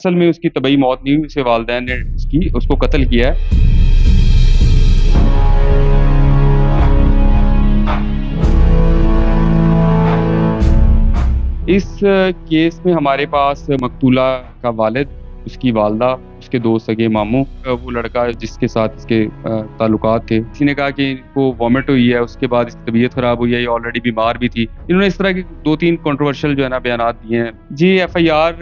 اصل میں اس کی طبعی موت نہیں ہوئی، اسے والدین نے اس کو قتل کیا ہے۔ اس کیس میں ہمارے پاس مقتولہ کا والد، اس کی والدہ، اس کے دو سگے ماموں، وہ لڑکا جس کے ساتھ اس کے تعلقات تھے، کسی نے کہا کہ ان کو وامٹ ہوئی ہے، اس کے بعد اس کی طبیعت خراب ہوئی ہے، یہ آلریڈی بیمار بھی تھی۔ انہوں نے اس طرح کے 2-3 کنٹروورشل جو ہے نا بیانات دیے ہیں۔ جی ایف آئی آر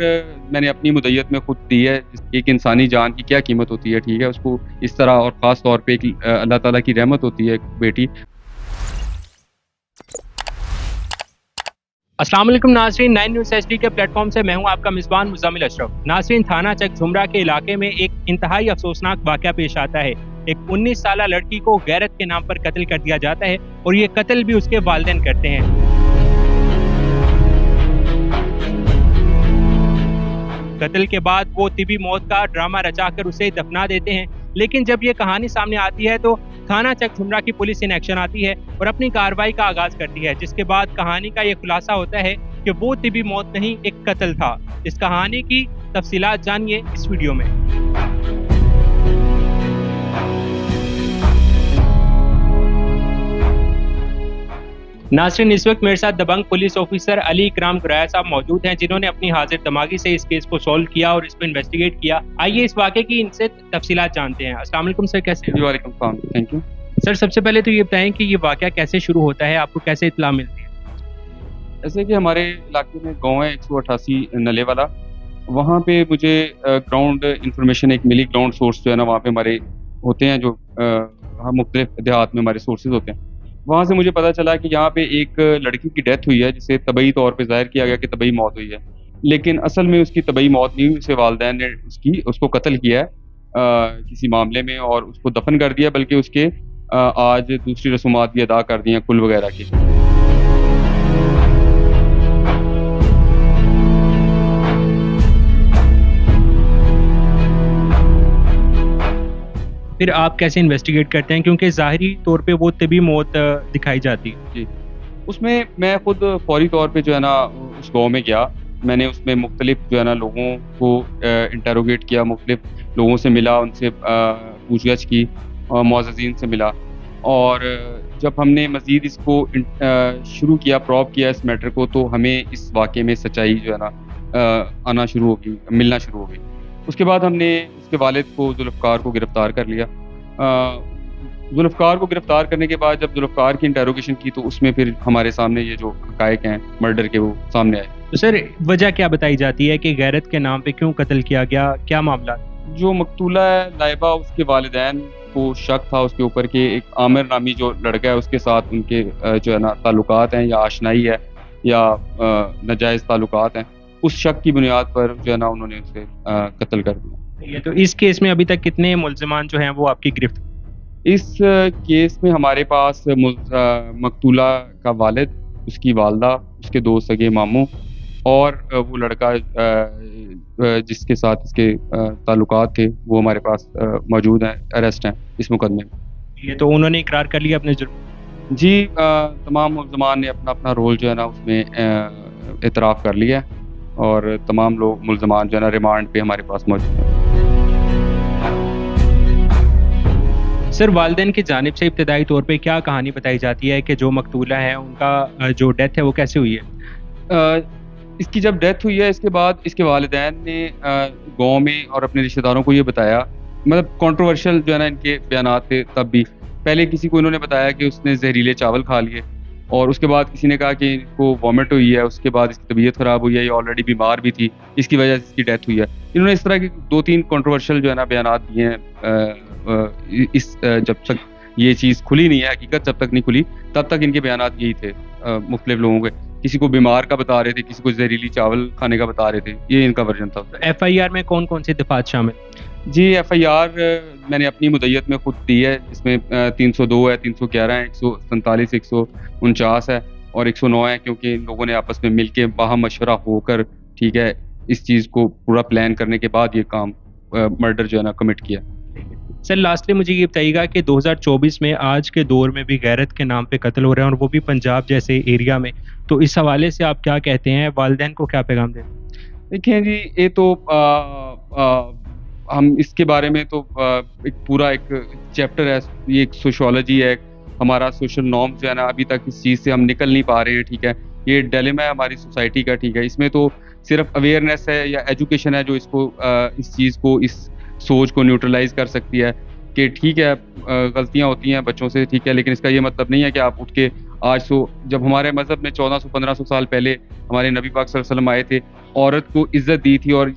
میں نے اپنی مدعیت میں خود دی ہے۔ ایک انسانی جان کی کیا قیمت ہوتی ہے، ٹھیک ہے، اس کو اس طرح، اور خاص طور پہ اللہ تعالیٰ کی رحمت ہوتی ہے ایک بیٹی۔ السلام علیکم ناظرین، 9 نیوز ایچ ڈی کے پلیٹ فارم سے میں ہوں آپ کا میزبان مزمل اشرف۔ ناظرین، تھانہ چک جھمرہ کے علاقے میں ایک انتہائی افسوسناک واقعہ پیش آتا ہے۔ ایک 19 سالہ لڑکی کو غیرت کے نام پر قتل کر دیا جاتا ہے، اور یہ قتل بھی اس کے والدین کرتے ہیں۔ قتل کے بعد وہ طبی موت کا ڈرامہ رچا کر اسے دفنا دیتے ہیں، لیکن جب یہ کہانی سامنے آتی ہے تو تھانہ چک جھمرہ کی پولیس ان ایکشن آتی ہے اور اپنی کارروائی کا آغاز کرتی ہے، جس کے بعد کہانی کا یہ خلاصہ ہوتا ہے کہ وہ طبی موت نہیں، ایک قتل تھا۔ اس کہانی کی تفصیلات جانیے اس ویڈیو میں۔ ناظرین، اس وقت میرے ساتھ دبنگ پولیس آفیسر علی اکرام گرایا صاحب موجود ہیں، جنہوں نے اپنی حاضر دماغی سے اس کیس کو سولو کیا اور اس کو انویسٹیگیٹ کیا۔ آئیے اس واقعے کی ان سے تفصیلات جانتے ہیں۔ السلام علیکم سر، کیسے ہیں؟ وعلیکم السلام، تھینک یو۔ سر، سب سے پہلے تو یہ بتائیں کہ یہ واقعہ کیسے شروع ہوتا ہے، آپ کو کیسے اطلاع ملتی ہے؟ ایسے کہ ہمارے علاقے میں گاؤں ہے 188 نلے والا، وہاں پہ مجھے گراؤنڈ انفارمیشن ایک ملی، گراؤنڈ سورس جو ہے نا وہاں پہ ہمارے ہوتے ہیں، جو مختلف دیہات میں ہمارے سورسز ہوتے ہیں۔ وہاں سے مجھے پتا چلا کہ یہاں پہ ایک لڑکی کی ڈیتھ ہوئی ہے، جسے طبعی طور پہ ظاہر کیا گیا کہ طبعی موت ہوئی ہے، لیکن اصل میں اس کی طبعی موت نہیں ہوئی، اسے والدین نے اس کو قتل کیا ہے کسی معاملے میں، اور اس کو دفن کر دیا، بلکہ اس کے آج دوسری رسومات بھی ادا کر دی ہیں، کل وغیرہ کی۔ پھر آپ کیسے انویسٹیگیٹ کرتے ہیں، کیونکہ ظاہری طور پہ وہ طبی موت دکھائی جاتی ہے؟ جی، اس میں میں خود فوری طور پہ جو ہے نا اس گاؤں میں گیا، میں نے اس میں مختلف جو ہے نا لوگوں کو انٹروگیٹ کیا، مختلف لوگوں سے ملا، ان سے پوچھ گچھ کی، معززین سے ملا، اور جب ہم نے مزید اس کو شروع کیا، پروب کیا اس میٹر کو، تو ہمیں اس واقعے میں سچائی جو ہے نا آنا شروع ہو گئی، ملنا شروع ہو گئی۔ اس کے بعد ہم نے اس کے والد کو، ذوالفقار کو گرفتار کر لیا۔ ذوالفقار کو گرفتار کرنے کے بعد جب ذوالفقار کی انٹروگیشن کی، تو اس میں پھر ہمارے سامنے یہ جو حقائق ہیں مرڈر کے، وہ سامنے آئے۔ تو سر، وجہ کیا بتائی جاتی ہے کہ غیرت کے نام پہ کیوں قتل کیا گیا، کیا معاملہ؟ جو مقتولہ ہے لائبہ، اس کے والدین کو شک تھا اس کے اوپر کہ ایک عامر نامی جو لڑکا ہے، اس کے ساتھ ان کے جو ہے نا تعلقات ہیں، یا آشنائی ہے، یا ناجائز تعلقات ہیں۔ اس شک کی بنیاد پر جو ہے نا انہوں نے اسے قتل کر دیا۔ تو اس کیس میں ابھی تک کتنے ملزمان جو ہیں وہ آپ کی گرفت؟ اس کیس میں ہمارے پاس مقتولہ کا والد، اس کی والدہ، اس کے دو سگے ماموں، اور وہ لڑکا جس کے ساتھ اس کے تعلقات تھے، وہ ہمارے پاس موجود ہیں، اریسٹ ہیں اس مقدمے میں۔ یہ تو انہوں نے اقرار کر لیا اپنے جرم؟ جی، تمام ملزمان نے اپنا اپنا رول جو ہے نا اس میں اعتراف کر لیا ہے، اور تمام لوگ ملزمان جو ہے نا ریمانڈ پہ ہمارے پاس موجود ہیں۔ سر، والدین کی جانب سے ابتدائی طور پہ کیا کہانی بتائی جاتی ہے کہ جو مقتولہ ہے ان کا جو ڈیتھ ہے وہ کیسے ہوئی ہے؟ اس کی جب ڈیتھ ہوئی ہے، اس کے بعد اس کے والدین نے گاؤں میں اور اپنے رشتہ داروں کو یہ بتایا، مطلب کنٹروورشل جو ہے نا ان کے بیانات تھے تب بھی۔ پہلے کسی کو انہوں نے بتایا کہ اس نے زہریلے چاول کھا لیے، اور اس کے بعد کسی نے کہا کہ ان کو وامٹ ہوئی ہے، اس کے بعد اس کی طبیعت خراب ہوئی ہے، یہ آلریڈی بیمار بھی تھی، اس کی وجہ سے اس کی ڈیتھ ہوئی ہے۔ انہوں نے اس طرح کے 2-3 کنٹروورشل جو ہے نا بیانات دیے ہیں۔ جب تک یہ چیز کھلی نہیں ہے، حقیقت جب تک نہیں کھلی، تب تک ان کے بیانات یہی تھے مختلف لوگوں کے۔ کسی کو بیمار کا بتا رہے تھے، کسی کو زہریلی چاول کھانے کا بتا رہے تھے، یہ ان کا ورژن تھا۔ ایف آئی آر میں کون کون سے دفعات شامل؟ جی، ایف آئی آر میں نے اپنی مدعیت میں خود دی ہے، اس میں 302 ہے، 311 ہے، 147، 149 ہے، اور 109 ہے، کیونکہ ان لوگوں نے آپس میں مل کے باہم مشورہ ہو کر، ٹھیک ہے، اس چیز کو پورا پلان کرنے کے بعد یہ کام مرڈر جو ہے نا کمٹ کیا۔ سر، لاسٹلی مجھے یہ بتائیے گا کہ 2024 میں آج کے دور میں بھی غیرت کے نام پہ قتل ہو رہے ہیں، اور وہ بھی پنجاب جیسے ایریا میں، تو اس حوالے سے آپ کیا کہتے ہیں، والدین کو کیا پیغام دیں؟ دیکھیں جی یہ تو ہم اس کے بارے میں تو ایک پورا ایک چیپٹر ہے، یہ ایک سوشولوجی ہے، ہمارا سوشل نارمز جو ہے نا ابھی تک اس چیز سے ہم نکل نہیں پا رہے ہیں، ٹھیک ہے، یہ ڈیلیما ہے ہماری سوسائٹی کا، ٹھیک ہے، اس میں تو صرف اویئرنیس ہے یا ایجوکیشن ہے جو اس کو اس چیز کو اس سوچ کو نیوٹرلائز کر سکتی ہے کہ ٹھیک ہے غلطیاں ہوتی ہیں بچوں سے، ٹھیک ہے، لیکن اس کا یہ مطلب نہیں ہے کہ آپ اٹھ کے آج جب ہمارے مذہب میں 1400-1500 سال پہلے ہمارے نبی پاک صلی اللہ علیہ وسلم آئے تھے، عورت کو عزت دی تھی اور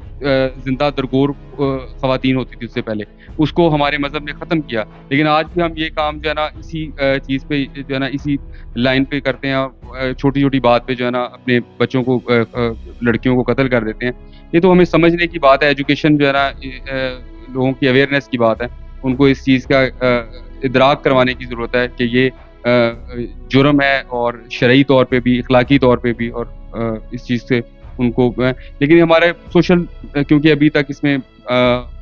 زندہ درگور خواتین ہوتی تھی اس سے پہلے، اس کو ہمارے مذہب نے ختم کیا، لیکن آج بھی ہم یہ کام جو ہے نا اسی چیز پہ جو ہے نا اسی لائن پہ کرتے ہیں اور چھوٹی چھوٹی بات پہ جو ہے نا اپنے بچوں کو لڑکیوں کو قتل کر دیتے ہیں. یہ تو ہمیں سمجھنے کی بات ہے، ایجوکیشن جو ہے نا لوگوں کی اویئرنیس کی بات ہے، ان کو اس چیز کا ادراک کروانے کی ضرورت ہے کہ یہ جرم ہے اور شرعی طور پہ بھی، اخلاقی طور پہ بھی، اور اس چیز سے ان کو لیکن ہمارے سوشل کیونکہ ابھی تک اس میں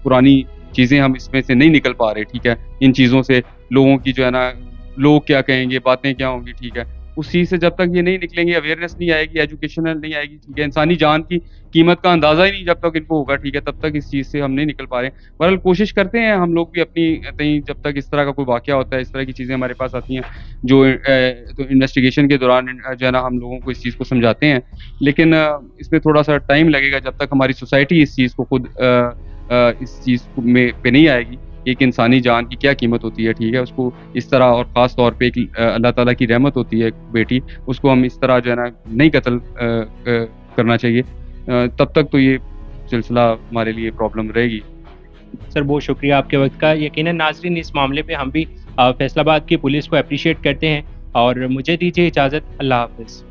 پرانی چیزیں ہم اس میں سے نہیں نکل پا رہے، ٹھیک ہے، ان چیزوں سے لوگوں کی جو ہے نا لوگ کیا کہیں گے، باتیں کیا ہوں گی، ٹھیک ہے، اس چیز سے جب تک یہ نہیں نکلیں گے، اویئرنیس نہیں آئے گی، ایجوکیشن نہیں آئے گی، ٹھیک ہے، انسانی جان کی قیمت کا اندازہ ہی نہیں جب تک ان کو ہوگا، ٹھیک ہے، تب تک اس چیز سے ہم نہیں نکل پا رہے ہیں. بہرحال کوشش کرتے ہیں ہم لوگ بھی اپنی کہیں، جب تک اس طرح کا کوئی واقعہ ہوتا ہے، اس طرح کی چیزیں ہمارے پاس آتی ہیں جو تو انویسٹیگیشن کے دوران جو ہے نا ہم لوگوں کو اس چیز کو سمجھاتے ہیں، لیکن اس میں تھوڑا سا ٹائم لگے گا جب تک ہماری سوسائٹی اس چیز کو خود اس چیز میں پہ نہیں آئے گی کہ ایک انسانی جان کی کیا قیمت ہوتی ہے، ٹھیک ہے، اس کو اس طرح، اور خاص طور پہ ایک اللہ تعالیٰ کی رحمت ہوتی ہے ایک بیٹی، اس کو ہم اس طرح جو ہے نا نہیں قتل کرنا چاہیے. تب تک تو یہ سلسلہ ہمارے لیے پرابلم رہے گی. سر بہت شکریہ آپ کے وقت کا. یقیناً ناظرین اس معاملے پہ ہم بھی فیصل آباد کی پولیس کو اپریشیٹ کرتے ہیں، اور مجھے دیجیے اجازت. اللہ حافظ.